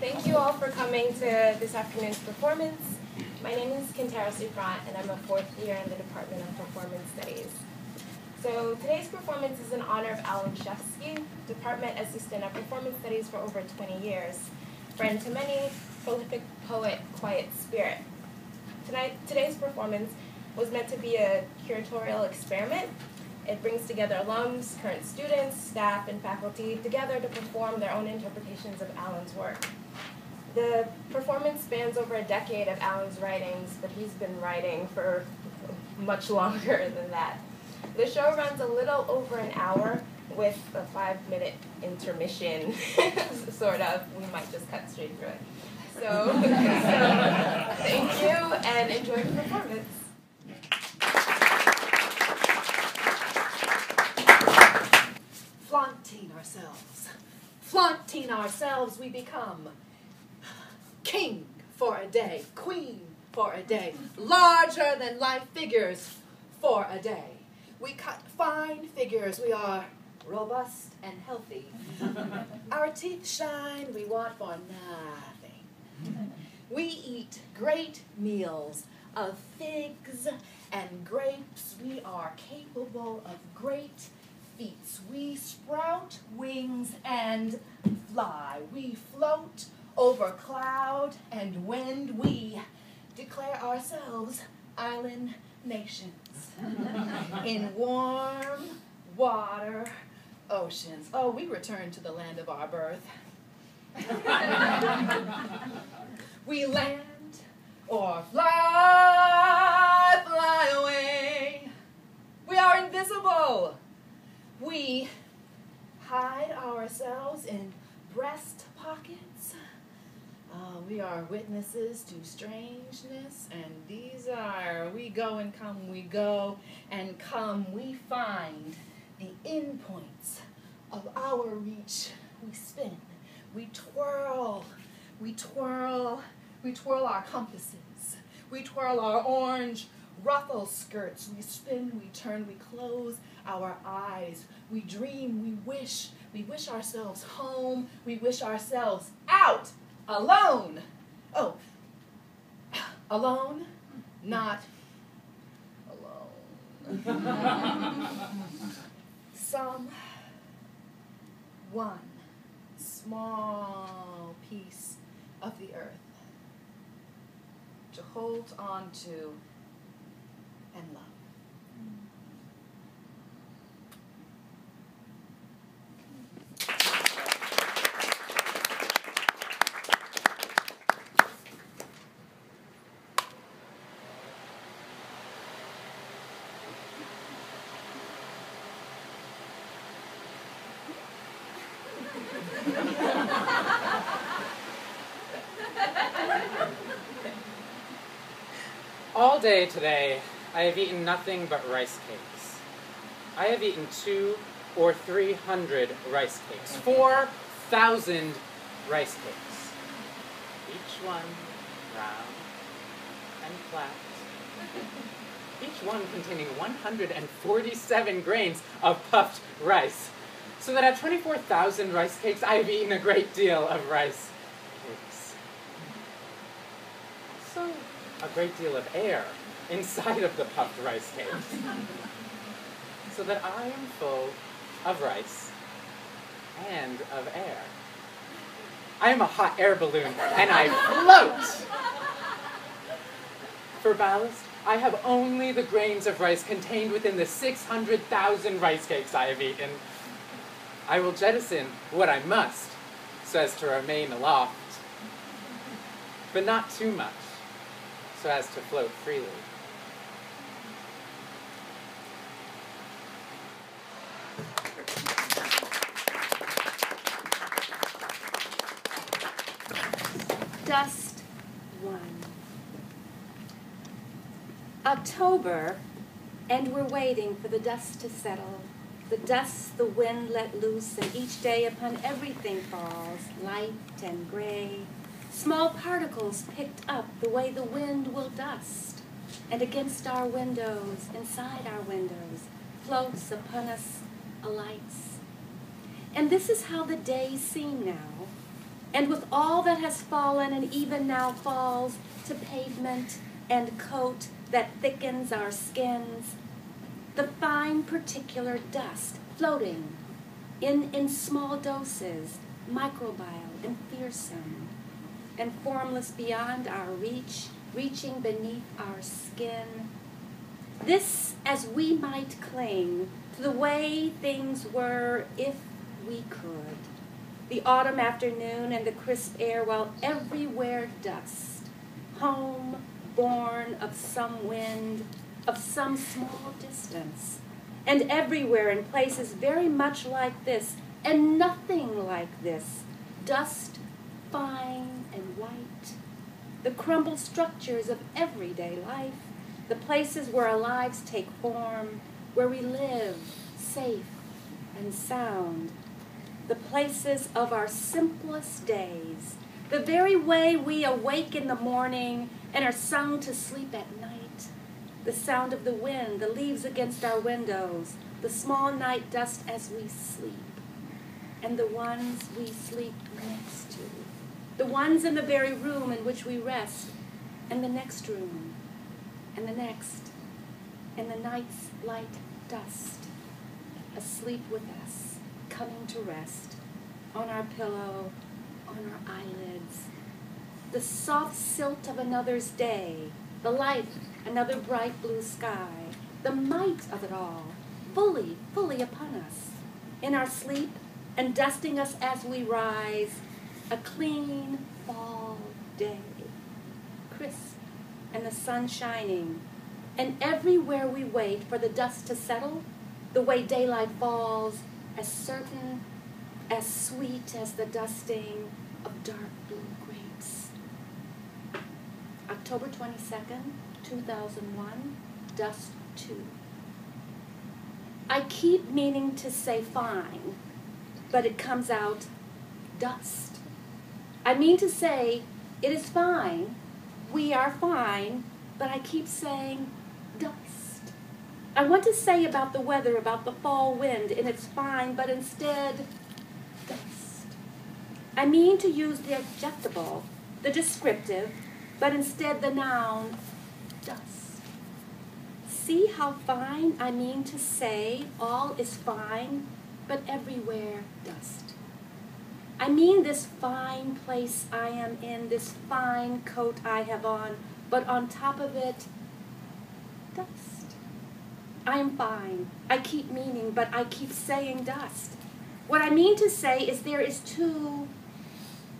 Thank you all for coming to this afternoon's performance. My name is Kantara Souffrant, and I'm a fourth year in the Department of Performance Studies. So today's performance is in honor of Alan Shefsky, Department Assistant of Performance Studies for over 20 years, friend to many, prolific poet, quiet spirit. Today's performance was meant to be a curatorial experiment. It brings together alums, current students, staff, and faculty together to perform their own interpretations of Alan's work. The performance spans over a decade of Alan's writings, but he's been writing for much longer than that. The show runs a little over an hour with a 5-minute intermission, sort of. We might just cut straight through it. So thank you and enjoy the performance. Flaunting ourselves, we become king for a day, queen for a day, larger than life figures for a day. We cut fine figures, we are robust and healthy. Our teeth shine, we want for nothing. We eat great meals of figs and grapes. We are capable of great feats. We sprout wings and fly. We float over cloud and wind. We declare ourselves island nations in warm water oceans. Oh, we return to the land of our birth. We land or fly, fly away. We are invisible. We hide ourselves in breast pockets. We are witnesses to strangeness, and these are, we go and come, we go and come, we find the endpoints of our reach. We spin, we twirl, we twirl, we twirl our compasses, we twirl our orange ruffle skirts, we spin, we turn, we close our eyes, we dream, we wish ourselves home, we wish ourselves out, alone. Oh, alone, not alone. Some one small piece of the earth to hold on to and love. All day today, I have eaten nothing but rice cakes. I have eaten 200 or 300 rice cakes, 4,000 rice cakes. Each one round and flat. Each one containing 147 grains of puffed rice. So that at 24,000 rice cakes, I have eaten a great deal of rice cakes. Also, a great deal of air inside of the puffed rice cakes. So that I am full of rice and of air. I am a hot air balloon, and I float! For ballast, I have only the grains of rice contained within the 600,000 rice cakes I have eaten. I will jettison what I must, so as to remain aloft, but not too much, so as to float freely. Dust 1. October, and we're waiting for the dust to settle. The dust the wind let loose, and each day upon everything falls, light and gray. Small particles picked up the way the wind will dust, and against our windows, inside our windows, floats upon us alights. And this is how the days seem now. And with all that has fallen and even now falls to pavement and coat that thickens our skins, the fine particular dust floating in small doses, microbial and fearsome, and formless beyond our reach, reaching beneath our skin. This as we might cling to the way things were if we could. The autumn afternoon and the crisp air, while everywhere dust, home born of some wind, of some small distance, and everywhere in places very much like this, and nothing like this, dust fine and white, the crumbled structures of everyday life, the places where our lives take form, where we live safe and sound, the places of our simplest days, the very way we awake in the morning and are sung to sleep at night, the sound of the wind, the leaves against our windows, the small night dust as we sleep, and the ones we sleep next to, the ones in the very room in which we rest, and the next room, and the next, and the night's light dust, asleep with us, coming to rest, on our pillow, on our eyelids, the soft silt of another's day, the light, another bright blue sky, the might of it all, fully, fully upon us, in our sleep, and dusting us as we rise, a clean fall day, crisp, and the sun shining, and everywhere we wait for the dust to settle, the way daylight falls, as certain, as sweet as the dusting of dark blue grapes. October 22nd, 2001, Dust 2. I keep meaning to say fine, but it comes out dust. I mean to say it is fine, we are fine, but I keep saying dust. I want to say about the weather, about the fall wind, and it's fine, but instead, dust. I mean to use the adjectival, the descriptive, but instead the noun, dust. See how fine I mean to say all is fine, but everywhere dust. I mean this fine place I am in, this fine coat I have on, but on top of it, dust. I am fine. I keep meaning, but I keep saying dust. What I mean to say is there is too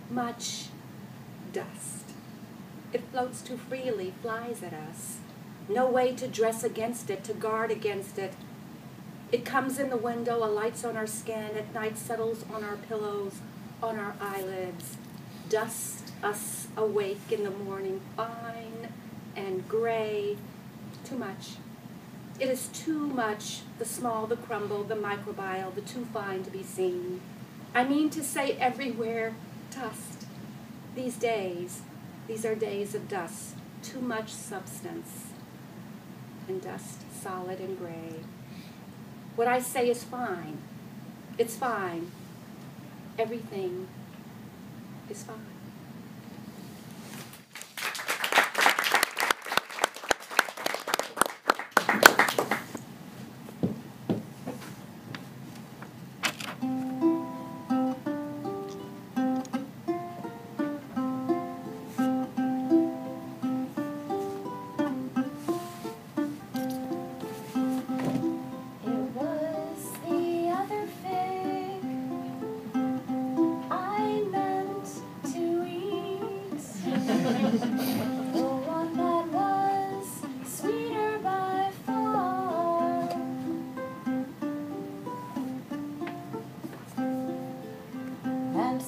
much dust. It floats too freely, flies at us. No way to dress against it, to guard against it. It comes in the window, alights on our skin, at night settles on our pillows, on our eyelids. Dust us awake in the morning, fine and gray. Too much. It is too much, the small, the crumble, the microbial, the too fine to be seen. I mean to say everywhere, dust. These days, these are days of dust, too much substance, and dust solid and gray. What I say is fine. It's fine. Everything is fine.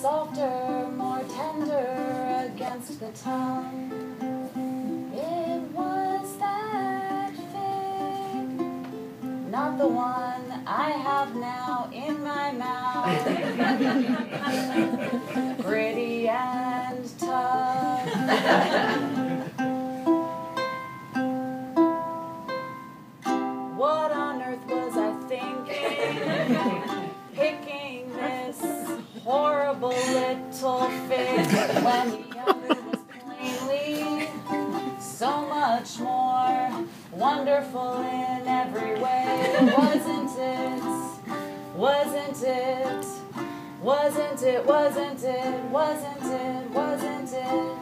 Softer, more tender against the tongue. It was that fig, not the one I have now in my mouth. Gritty and tough. What on earth was I thinking? Picking this horrible little fish. When the other was plainly so much more wonderful in every way. Wasn't it? Wasn't it? Wasn't it? Wasn't it? Wasn't it? Wasn't it?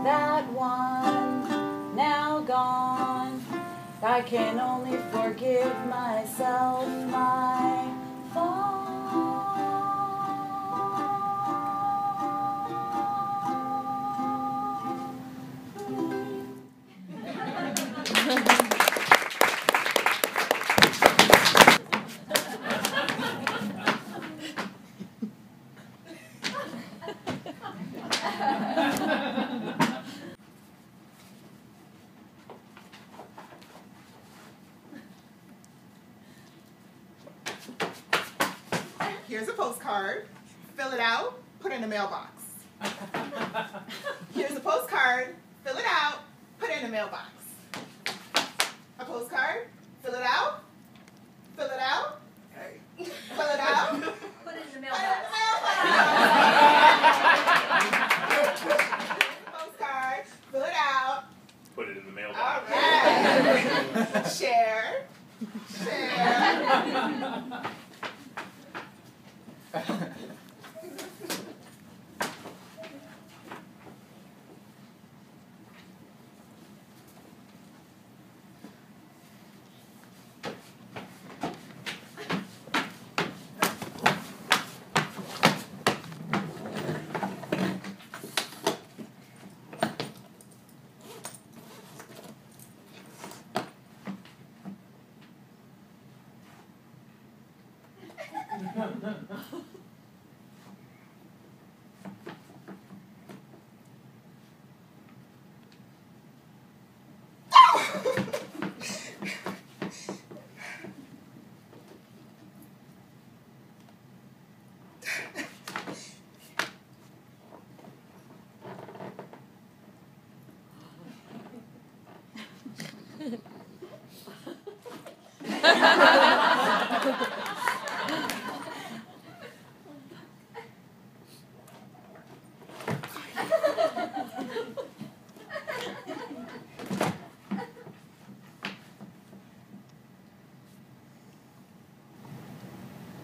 That one now gone, I can only forgive myself my fall. Here's a postcard. Fill it out, put it in a mailbox. Here's a postcard. Fill it out, put it in a mailbox. A postcard. Fill it out. Fill it out. Fill it out. Put it in the Put it in the mailbox. Postcard. Fill it out. Put it in the All mailbox. right. Share. Share.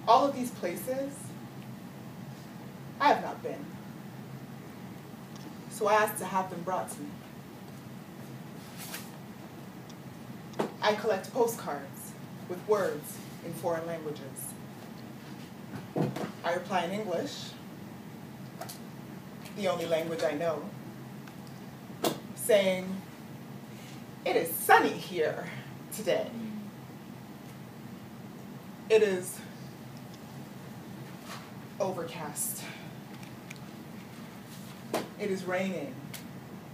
All of these places, I have not been. So I asked to have them brought to me. I collect postcards with words in foreign languages. I reply in English, the only language I know, saying, "It is sunny here today. It is overcast. It is raining.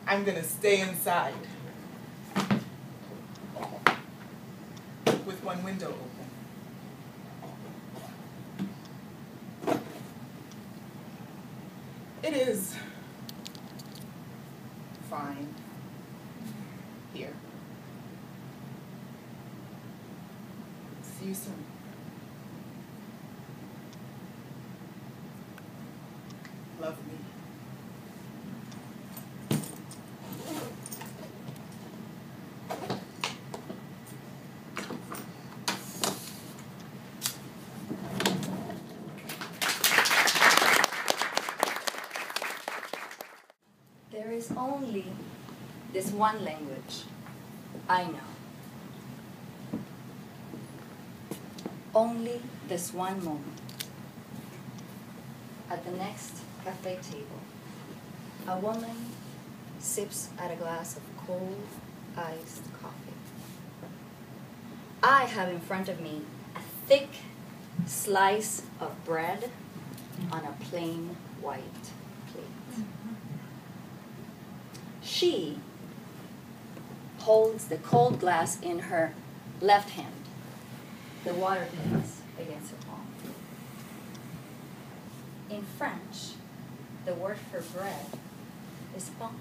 I'm gonna stay inside with one window open. It is fine here. See you soon. Love me." There is only this one language I know. Only this one moment. At the next cafe table, a woman sips at a glass of cold, iced coffee. I have in front of me a thick slice of bread on a plain white plate. She holds the cold glass in her left hand. The water beads against her palm. In French, the word for bread is pain.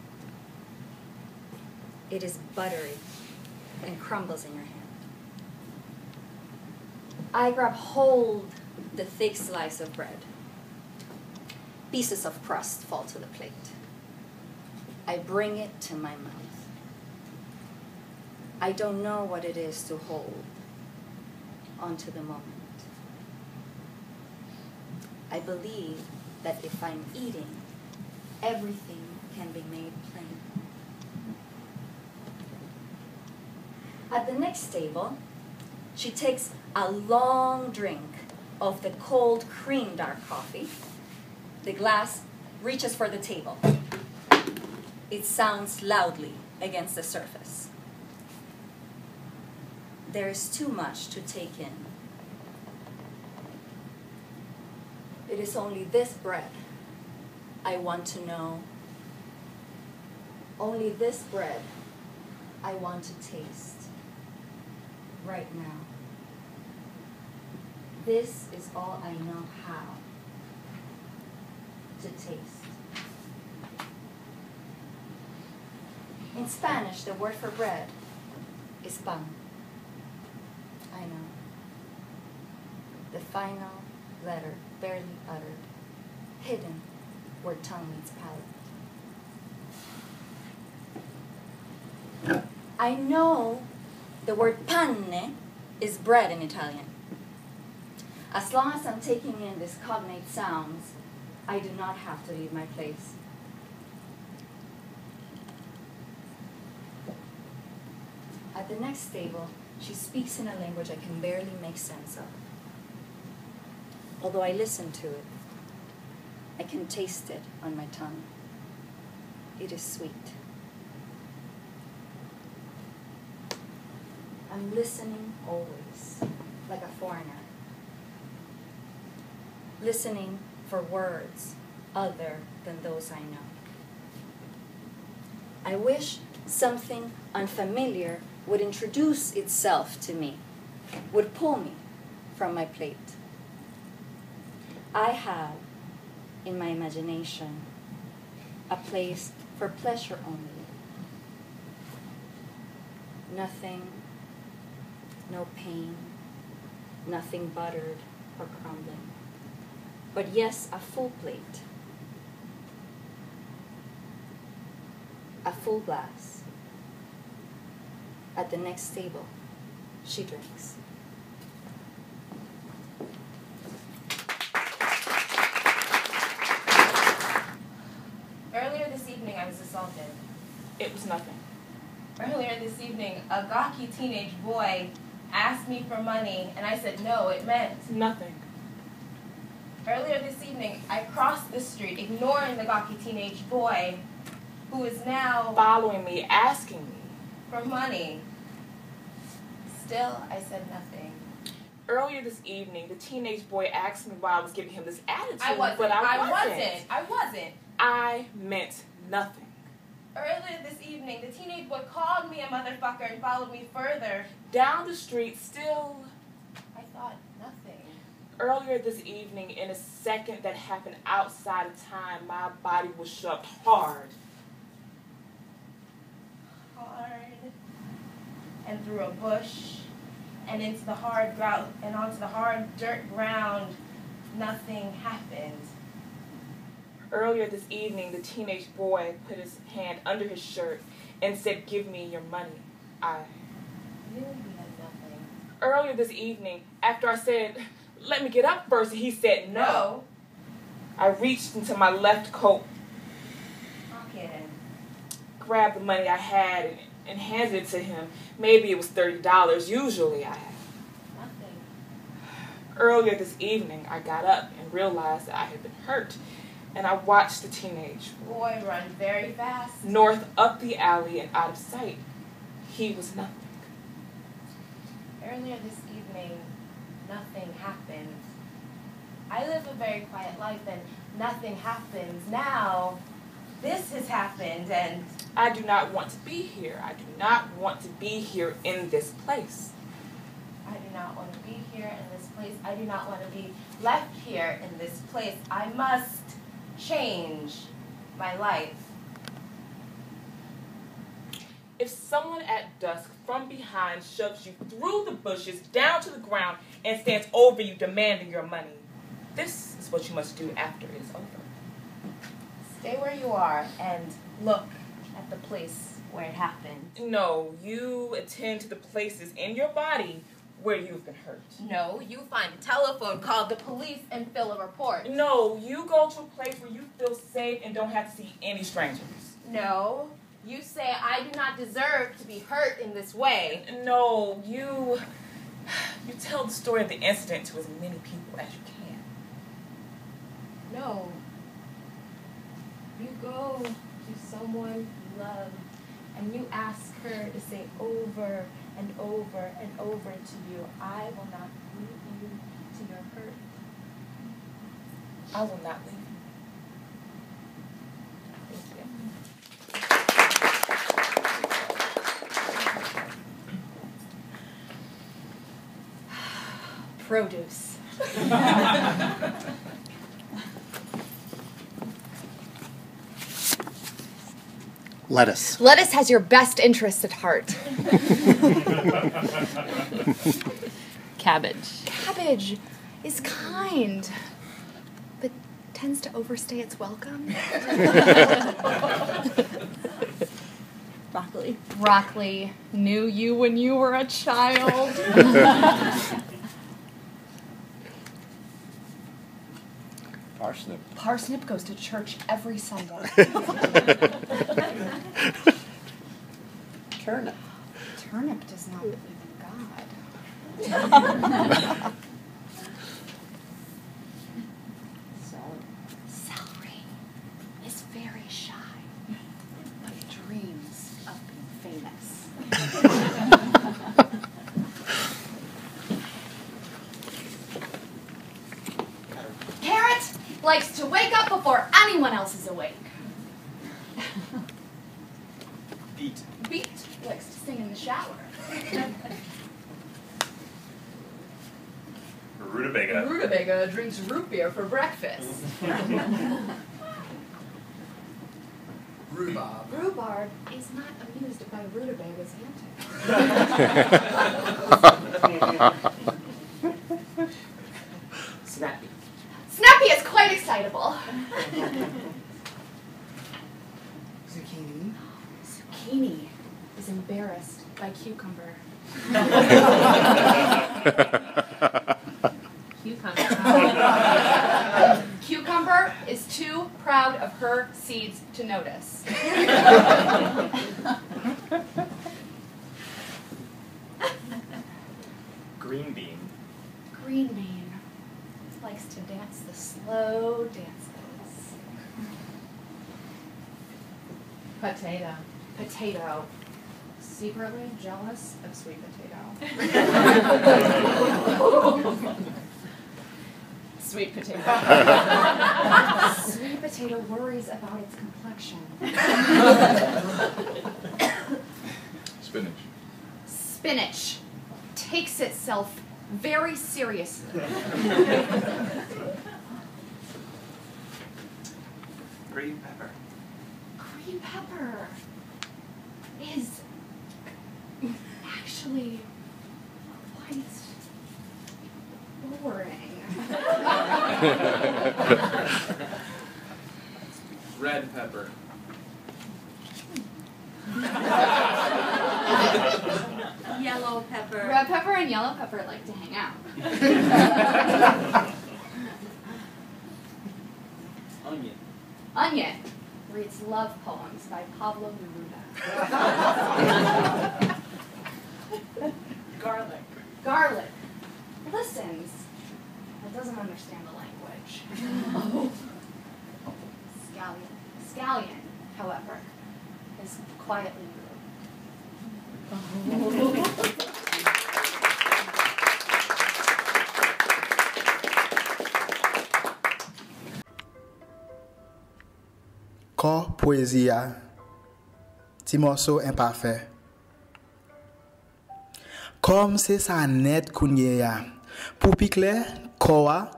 It is buttery and crumbles in your hand. I grab hold the thick slice of bread. Pieces of crust fall to the plate. I bring it to my mouth. I don't know what it is to hold onto the moment. I believe that if I'm eating, everything can be made plain. At the next table, she takes a long drink of the cold cream dark coffee. The glass reaches for the table. It sounds loudly against the surface. There is too much to take in. It is only this bread I want to know. Only this bread I want to taste right now. This is all I know how to taste. In Spanish, the word for bread is pan. I know. The final letter barely uttered, hidden where tongue meets palate. I know the word pane is bread in Italian. As long as I'm taking in these cognate sounds, I do not have to leave my place. At the next table, she speaks in a language I can barely make sense of. Although I listen to it, I can taste it on my tongue. It is sweet. I'm listening always, like a foreigner. Listening for words other than those I know. I wish something unfamiliar would introduce itself to me, would pull me from my plate. I have, in my imagination, a place for pleasure only. Nothing, no pain, nothing buttered or crumbling. But yes, a full plate, a full glass. At the next table, she drinks. Earlier this evening, I was assaulted. It was nothing. Earlier this evening, a gawky teenage boy asked me for money, and I said no, it meant Nothing. Earlier this evening, I crossed the street, ignoring the gawky teenage boy, who is now Following me, asking me. for money. Still, I said nothing. Earlier this evening, the teenage boy asked me why I was giving him this attitude, I wasn't. but I wasn't. I meant nothing. Earlier this evening, the teenage boy called me a motherfucker and followed me further. Down the street, still. I thought nothing. Earlier this evening, in a second that happened outside of time, my body was shoved hard. And through a bush, and into the hard ground, and onto the hard dirt ground. Nothing happened. Earlier this evening, the teenage boy put his hand under his shirt and said, "Give me your money." I Knew he had nothing. Earlier this evening, after I said, "Let me get up first," he said, "No." I reached into my left coat, Pocket and grabbed the money I had, and handed it to him. Maybe it was $30. Usually I have. nothing. Earlier this evening, I got up and realized that I had been hurt, and I watched the teenage Boy run very fast. north up the alley and out of sight. He was nothing. Earlier this evening, nothing happened. I live a very quiet life and nothing happens. Now, this has happened and I do not want to be here. I do not want to be here in this place. I do not want to be here in this place. I do not want to be left here in this place. I must change my life. If someone at dusk from behind shoves you through the bushes down to the ground and stands over you demanding your money, this is what you must do after it is over. Stay where you are and look at the place where it happened. No, you attend to the places in your body where you've been hurt. No, you find a telephone, call the police, and fill a report. No, you go to a place where you feel safe and don't have to see any strangers. No, you say, I do not deserve to be hurt in this way. No, you tell the story of the incident to as many people as you can. No. You go to someone you love and you ask her to say over and over and over to you, I will not leave you to your hurt. I will not leave you. Produce. Lettuce. Lettuce has your best interest at heart. Cabbage. Cabbage is kind, but tends to overstay its welcome. Broccoli. Broccoli knew you when you were a child. Parsnip. Parsnip goes to church every Sunday. Turnip. Turnip does not believe in God. Celery is very shy, but dreams of being famous. Carrot likes to wake up before anyone else is awake. Beet. Beet likes to sing in the shower. Rutabaga. Rutabaga drinks root beer for breakfast. Rhubarb. Rhubarb is not amused by rutabagas antics. Snappy. Snappy is quite excitable. Zucchini. Zucchini is embarrassed by cucumber. Cucumber is too proud of her seeds to notice. Green bean. Green bean likes to dance the slow dances. Potato. Potato. Secretly jealous of sweet potato. Sweet potato. Sweet potato worries about its complexion. Spinach. Spinach takes itself very seriously. Green pepper. Green pepper is actually quite boring. Red pepper. Yellow pepper. Red pepper and yellow pepper like to hang out. Onion. Onion reads love poems by Pablo Neruda. Garlic. Garlic listens, but doesn't understand the language. Scallion, however, is quietly rude. Corps poésia, petit morceau imparfait. Comme c'est ça net kounye ya. Pour piquer, quoi,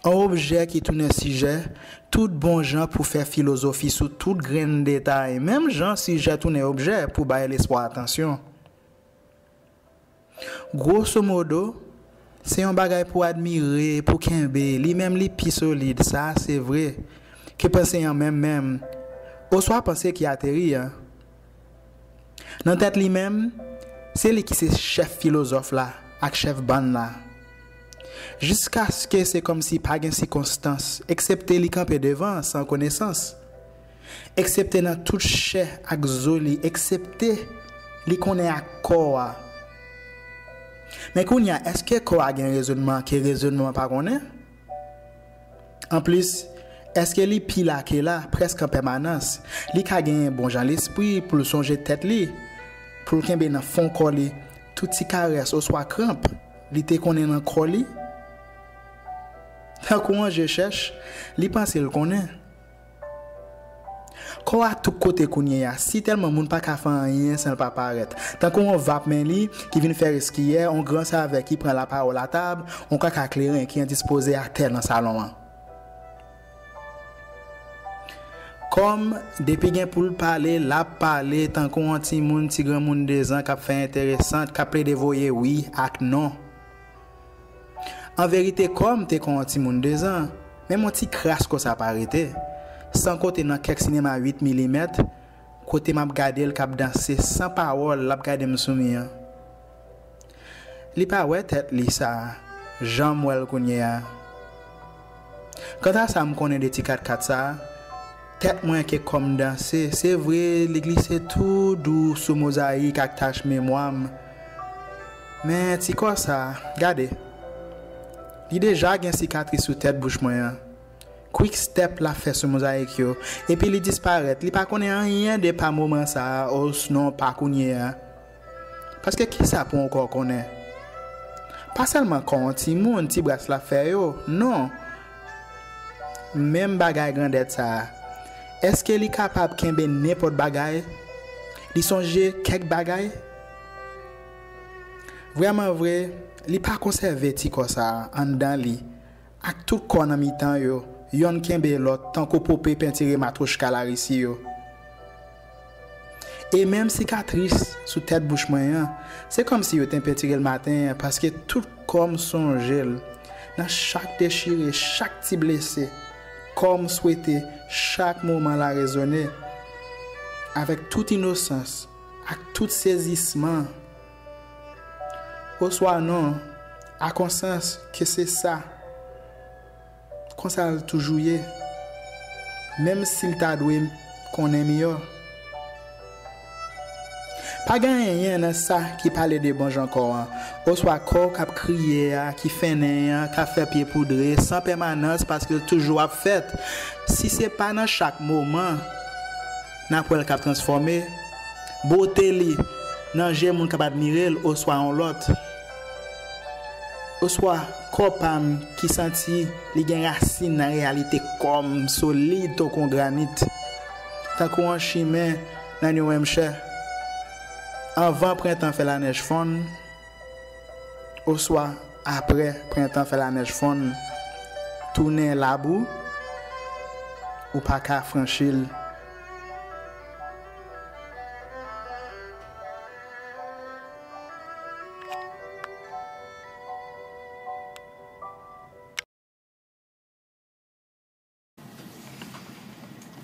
Un objet qui tourne un sujet, tout bon gens pour faire philosophie sur tout grain de détail, même gens sujet tourne objet pour bailler l'espoir attention. Grosso modo, c'est un bagage pour admirer, pour kembe, lui-même li pi solide, ça c'est vrai. Que penser en même, au soit penser qui atterrit. Hein. Dans tête lui-même, c'est lui qui c'est chef philosophe là, avec chef ban là. Jusqu'à ce que c'est comme si pas de circonstance, excepté les camper devant sans connaissance. Excepté dans toute chair avec zoli, excepté les connaît à corps. Mais est-ce que corps a un raisonnement que raisonnement pas connaît? En plus, est-ce que les pile là presque en permanence, li ka gen bon jan l'esprit pour songer tête li, pour qu'il ben dans fond corps li, tout ti caresse ou soit crampe, li te connaît dans corps li. Tant qu'on je cherche, li pense le connaît. Quand à tout côté kounye si tellement moun pas ka faire rien sans pas paraître. Tant qu'on va men li qui vient faire skier, on grand ça avec qui prend la parole à table, on ka clairin qui est disposé à terre dans salon. Comme depuis gen pour parler, la parler tant qu'on ti moun ti grand moun 2 ans qui fait intéressant, qui play dévoyer oui ak non. En vérité, comme t'es con ti moun 2 ans, même mon petit crasse que ça paraît. Sans côté dans quelques cinéma 8 mm, côté m'a regarder le cap danser sans parole, l'a regarder me soumis. Li pa ouais tête li ça, Jean Mouel Kounia. Quand ça me connaît des petits 4x4 ça, tête moins que comme danser, c'est vrai, l'église c'est tout doux sous mosaïque avec tache mémoire. Mais ti quoi ça, regardez. Il déjà gen cicatrice sous tête bouche moyen. Quick step la fait sur mosaïque yo et puis il disparaît. Il pas connaît rien de pas moment ça ou non pas connaît. Parce que qui ça pour encore connaît? Pas seulement quand ti moun ti brasse la fait yo, non. Même bagay grandette ça. Est-ce qu'il est capable kembe n'importe bagay? Li songe quelques bagay? Vraiment vrai, li pas conservé ti comme ça en dedans li. Ak tout kon en mi-temps yo. Yon kembe l'autre tant qu'on popé peinture matrouche calarisi yo. Et même cicatrice sous tête bouche moyen, c'est comme si yo t'en peinture le matin parce que tout comme son gel dans chaque déchiré, chaque petit blessé, comme souhaité, chaque moment la raisonner avec toute innocence, avec tout saisissement. Au soir non, à conscience que c'est ça. Comme ça toujours y est. Même s'il t'a doué qu'on est meilleur. Pas rien dans ça qui parle de bon encore. Au soit corps qui crié, qui fait né, qui fait pied poudré sans permanence parce que toujours a fait. Si c'est pas dans chaque moment n'a pas le cap transformer beauté li dans j'ai moun capable admirer au soit en l'autre. Au soit corpam qui senti li gen racine en réalité comme solide comme granit. Tant qu'on chimé dans New Hampshire. Avant printemps fait la neige fondre. Au soir après printemps fait la neige fondre. Tourner la boue ou pas qu'à franchir.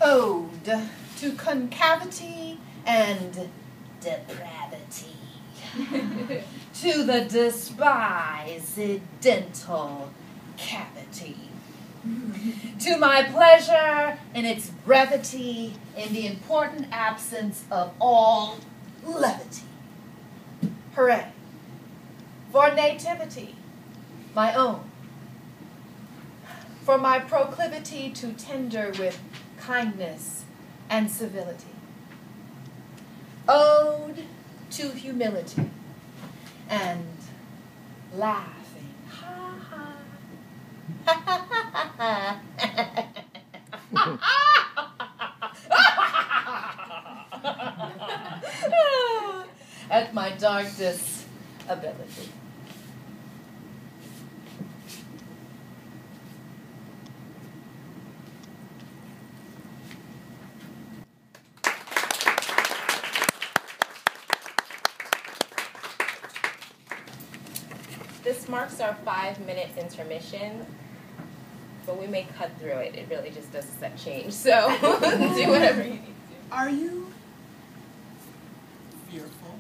Ode to concavity and depravity. To the despised dental cavity. To my pleasure in its brevity, in the important absence of all levity. Hooray. For nativity, my own. For my proclivity to tender with kindness and civility. Ode to humility and laughing. Ha ha. Ha ha ha ha. At my darkest ability. marks our 5-minute intermission, but we may cut through it. It really just does a set change, so do whatever you need to. Are you fearful?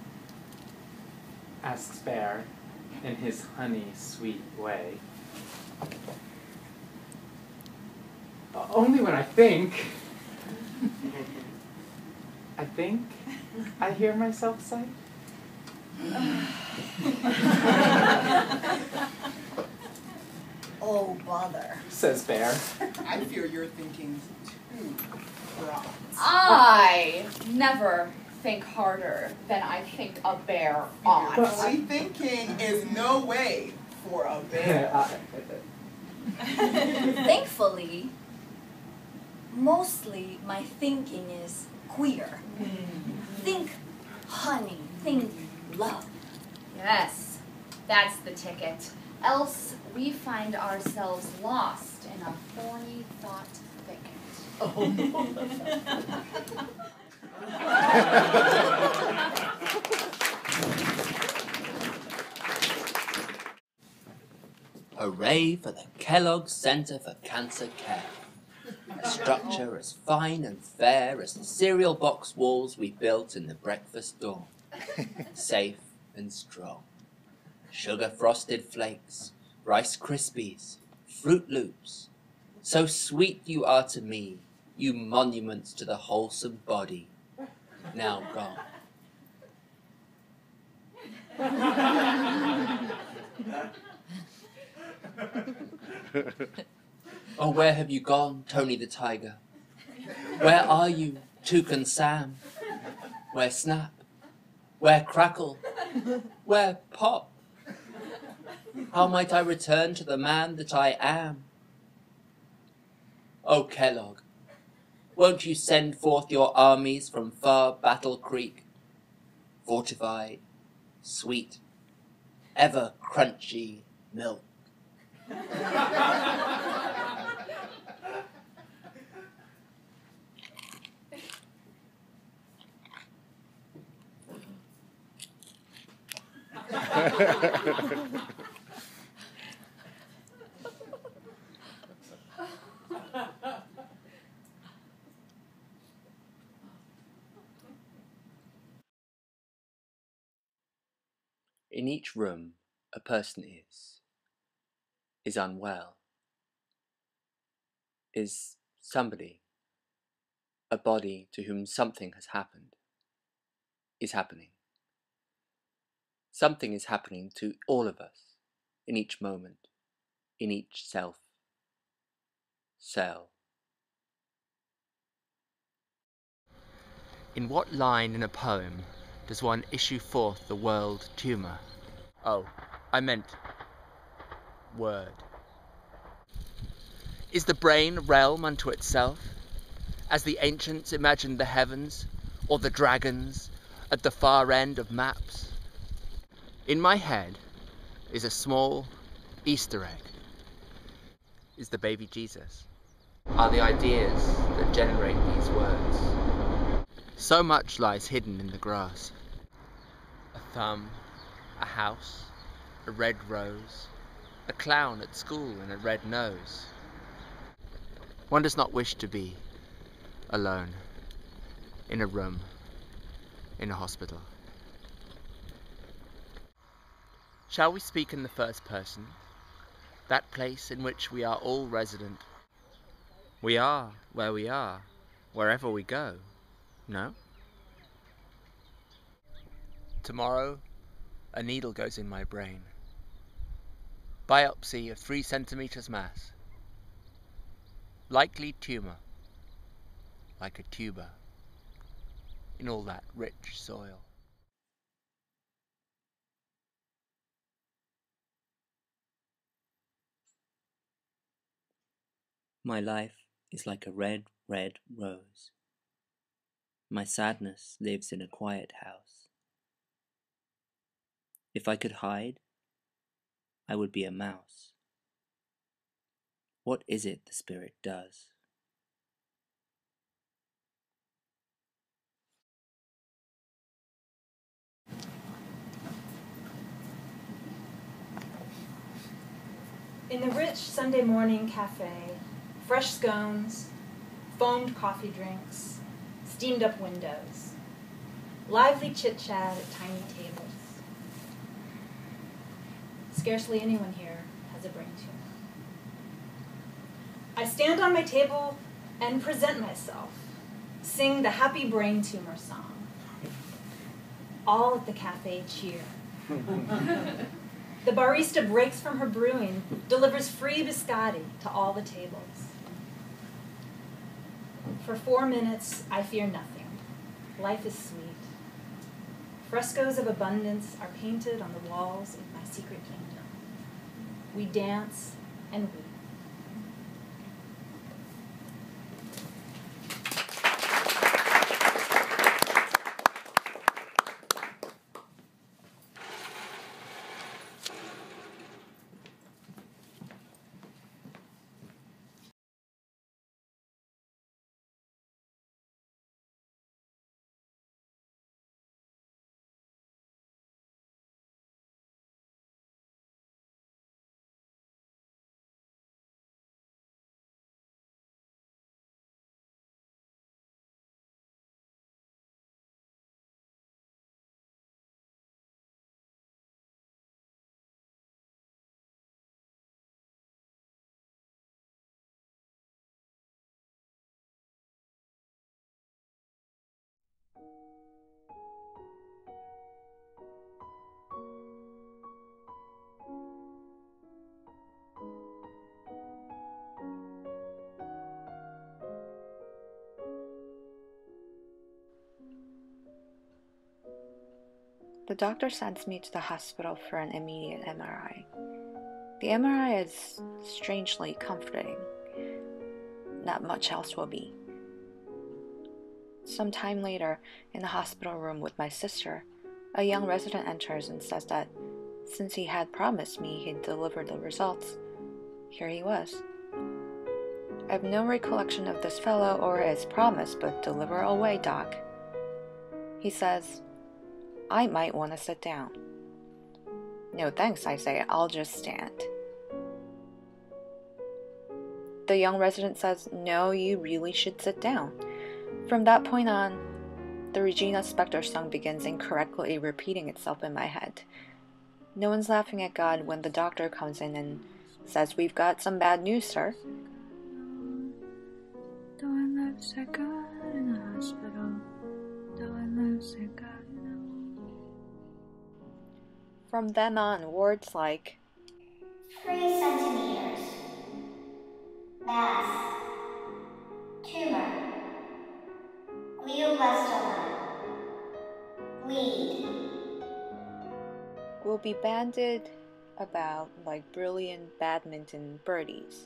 Asks Bear in his honey sweet way. Only when I think. I think I hear myself say. Oh, bother. Says Bear. I fear you're thinking too broad. I never think harder than I think a bear ought. Early thinking is no way for a bear. Thankfully, mostly my thinking is queer. Think honey, think love. Yes, that's the ticket. Else we find ourselves lost in a thorny thought thicket. Hooray for the Kellogg Center for Cancer Care. A structure as fine and fair as the cereal box walls we built in the breakfast dorm. Safe and strong. Sugar-frosted flakes, Rice Krispies, Fruit Loops. So sweet you are to me, you monuments to the wholesome body, now gone. Oh, where have you gone, Tony the Tiger? Where are you, Toucan Sam? Where Snap? Where Crackle? Where Pop? How might I return to the man that I am? Oh, Kellogg, won't you send forth your armies from far Battle Creek? Fortified, sweet, ever crunchy milk. In each room, a person is unwell, is somebody, a body to whom something has happened, is happening. Something is happening to all of us, in each moment, in each cell. In what line in a poem does one issue forth the world tumour? Oh, I meant word. Is the brain a realm unto itself, as the ancients imagined the heavens, or the dragons at the far end of maps? In my head is a small Easter egg. Is the baby Jesus? Are the ideas that generate these words? So much lies hidden in the grass. A thumb, a house, a red rose, a clown at school and a red nose. One does not wish to be alone, in a room, in a hospital. Shall we speak in the first person? That place in which we are all resident. We are where we are, wherever we go. No? Tomorrow, a needle goes in my brain. Biopsy of 3 centimeters mass. Likely tumor, like a tuber, in all that rich soil. My life is like a red, red rose. My sadness lives in a quiet house. If I could hide, I would be a mouse. What is it the spirit does? In the rich Sunday morning cafe, fresh scones, foamed coffee drinks, steamed up windows, lively chit-chat at tiny tables. Scarcely anyone here has a brain tumor. I stand on my table and present myself, sing the happy brain tumor song. All at the cafe cheer. The barista breaks from her brewing, delivers free biscotti to all the tables. For 4 minutes, I fear nothing. Life is sweet. Frescoes of abundance are painted on the walls of my secret kingdom. We dance and weep. The doctor sends me to the hospital for an immediate MRI. The MRI is strangely comforting. Not much else will be. Some time later, in the hospital room with my sister, a young resident enters and says that since he had promised me he'd deliver the results, here he was. I have no recollection of this fellow or his promise, but deliver away, Doc. He says, I might want to sit down. No thanks, I say, I'll just stand. The young resident says, no, you really should sit down. From that point on, the Regina Spektor song begins incorrectly repeating itself in my head. No one's laughing at God when the doctor comes in and says, we've got some bad news, sir. From then on, words like 3 centimeters, mass, tumor, glioblastoma, bleed will be bandied about like brilliant badminton birdies.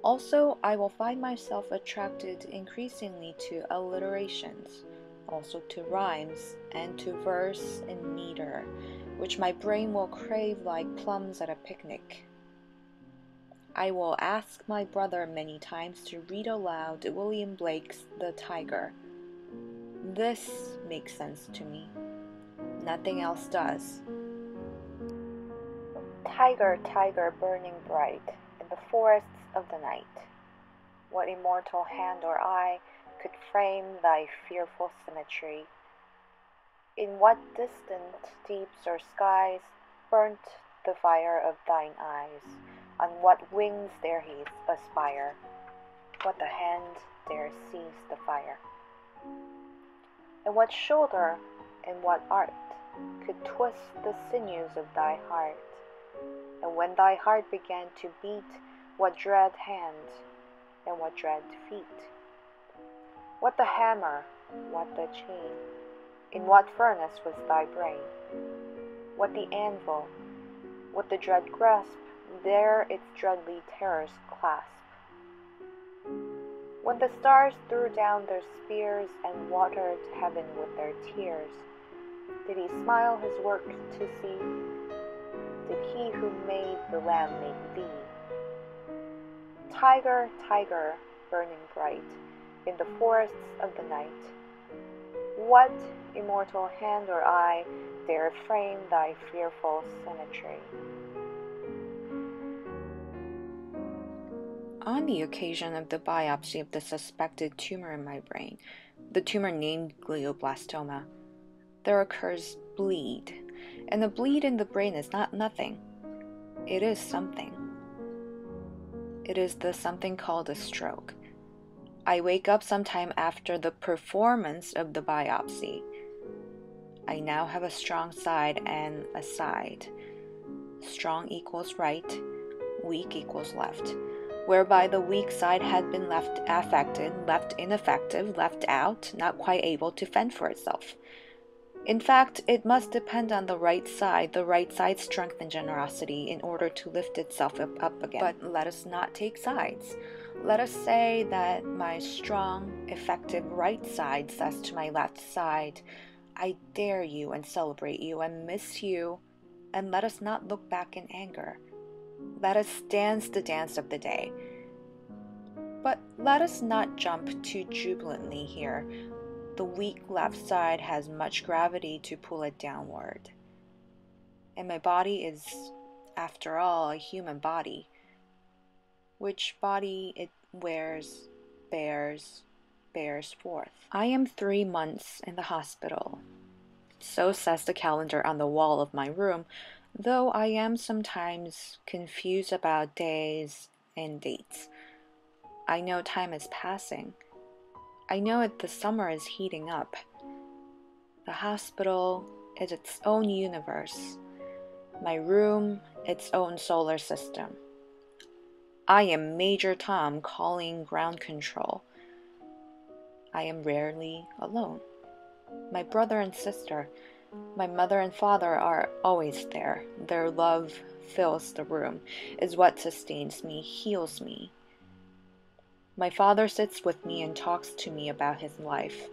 Also, I will find myself attracted increasingly to alliterations, also to rhymes, and to verse in meter, which my brain will crave like plums at a picnic. I will ask my brother many times to read aloud William Blake's The Tiger. This makes sense to me. Nothing else does. Tiger, tiger burning bright in the forests of the night, what immortal hand or eye could frame thy fearful symmetry? In what distant deeps or skies burnt the fire of thine eyes? On what wings dare he aspire? What the hand dare seize the fire? And what shoulder and what art could twist the sinews of thy heart? And when thy heart began to beat, what dread hand and what dread feet? What the hammer, what the chain? In what furnace was thy brain? What the anvil, what the dread grasp, there its dreadly terrors clasp? When the stars threw down their spears and watered heaven with their tears, did he smile his work to see? Did he who made the lamb make thee? Tiger, tiger, burning bright in the forests of the night, what immortal hand or eye dare frame thy fearful symmetry? On the occasion of the biopsy of the suspected tumor in my brain, the tumor named glioblastoma, there occurs bleed, and the bleed in the brain is not nothing. It is something. It is the something called a stroke. I wake up sometime after the performance of the biopsy. I now have a strong side and a side. Strong equals right, weak equals left, whereby the weak side had been left affected, left ineffective, left out, not quite able to fend for itself. In fact, it must depend on the right side's strength and generosity in order to lift itself up again. But let us not take sides. Let us say that my strong, effective right side says to my left side, I dare you and celebrate you and miss you, and let us not look back in anger. Let us dance the dance of the day. But let us not jump too jubilantly here. The weak left side has much gravity to pull it downward. And my body is, after all, a human body. Which body it bears forth. I am 3 months in the hospital. So says the calendar on the wall of my room, though I am sometimes confused about days and dates. I know time is passing. I know the summer is heating up. The hospital is its own universe. My room, its own solar system. I am Major Tom calling ground control. I am rarely alone. My brother and sister, my mother and father are always there. Their love fills the room, is what sustains me, heals me. My father sits with me and talks to me about his life.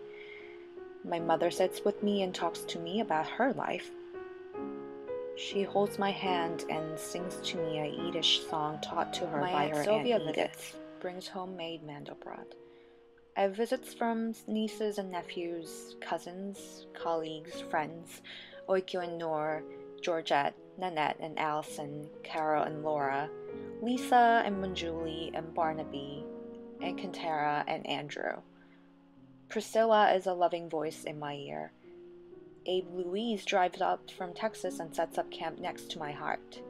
My mother sits with me and talks to me about her life. She holds my hand and sings to me a Yiddish song taught to her by her Aunt Edith. Brings homemade mandelbrot. I have visits from nieces and nephews, cousins, colleagues, friends, Oikyo and Noor, Georgette, Nanette and Allison, Carol and Laura, Lisa and Manjuli and Barnaby, and Kantara and Andrew. Priscilla is a loving voice in my ear. Abe Louise drives up from Texas and sets up camp next to my heart.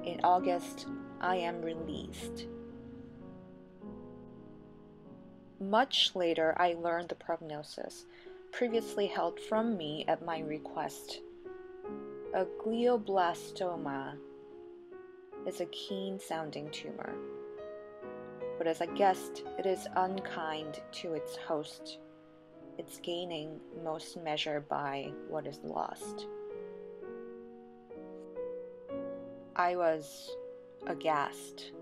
In August, I am released. Much later, I learned the prognosis, previously held from me at my request. A glioblastoma is a keen-sounding tumor, but as I guessed, it is unkind to its host. Its gaining most measure by what is lost. I was aghast.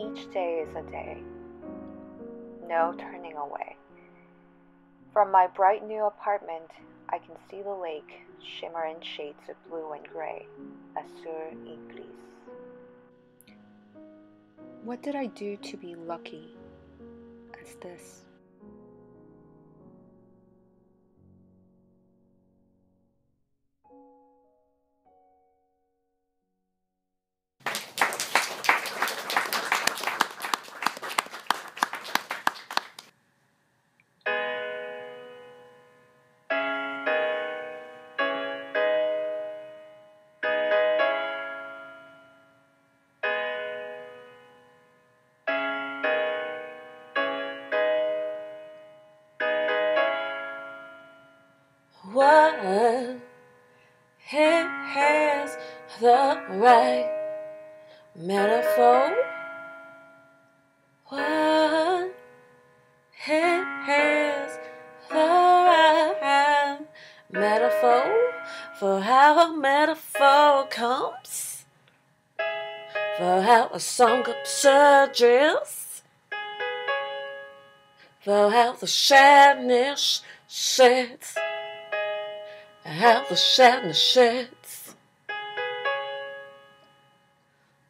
Each day is a day. No turning away. From my bright new apartment, I can see the lake shimmer in shades of blue and gray, azur y gris. What did I do to be lucky as this? What has the right metaphor? What has the right metaphor for how a metaphor comes? For how a song surges? For how the sadness sheds? How the sadness sheds.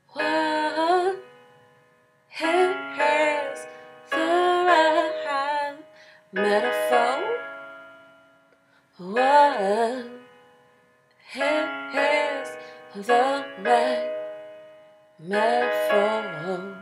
What has the right metaphor? What has the right metaphor.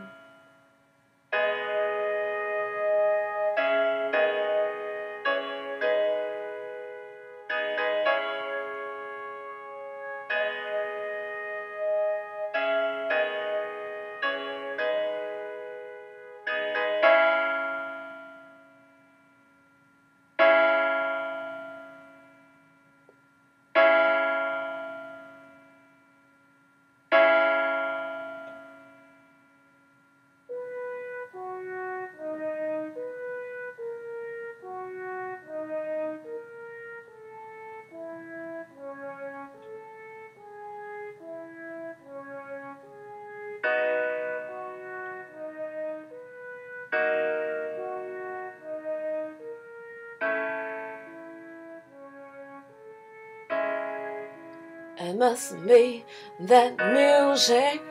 It must be that music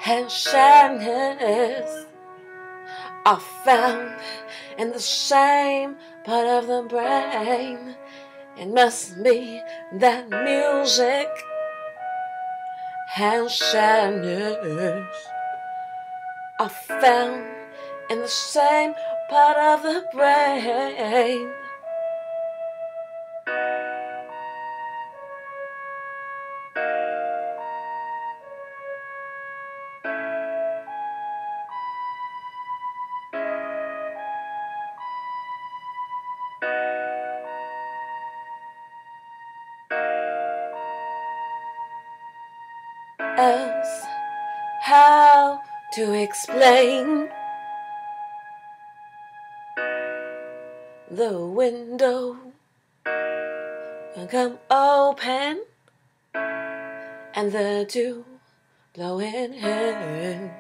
and sadness are found in the same part of the brain. It must be that music and sadness are found in the same part of the brain. Else, how to explain the window come open and the dew blowing in?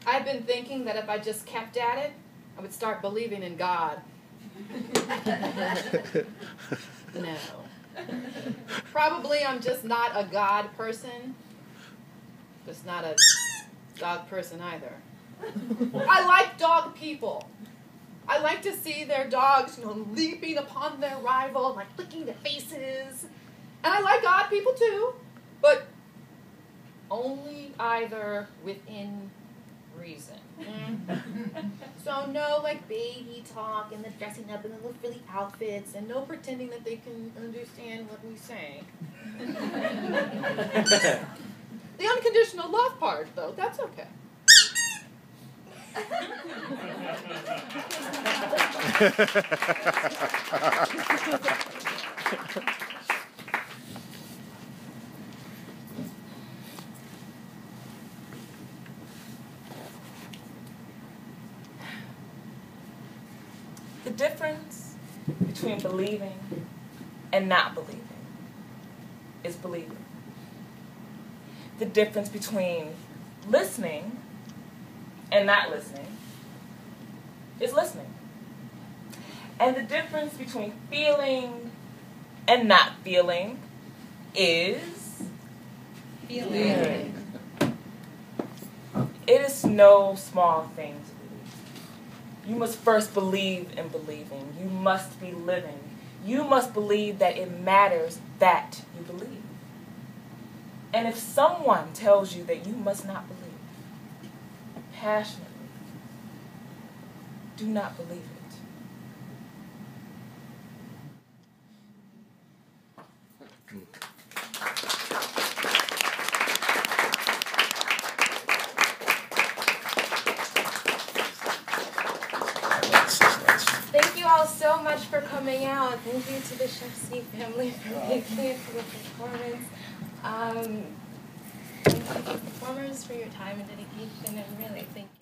I've been thinking that if I just kept at it, I would start believing in God. No. Probably I'm just not a God person. Just not a dog person either. I like dog people. I like to see their dogs, leaping upon their rival, like licking their faces. And I like God people too, but only either within reason. So no baby talk and the dressing up in the little frilly outfits and no pretending that they can understand what we say. The unconditional love part, though, that's okay. The difference between believing and not believing is believing. The difference between listening and not listening is listening. And the difference between feeling and not feeling is feeling. It is no small thing to believe. You must first believe in believing. You must be living. you must believe that it matters that you believe. And if someone tells you that you must not believe, passionately, do not believe it. Thank you all so much for coming out. Thank you to the Shefsky family for making it to the performance. Thank you to the performers for your time and dedication, and really thank you.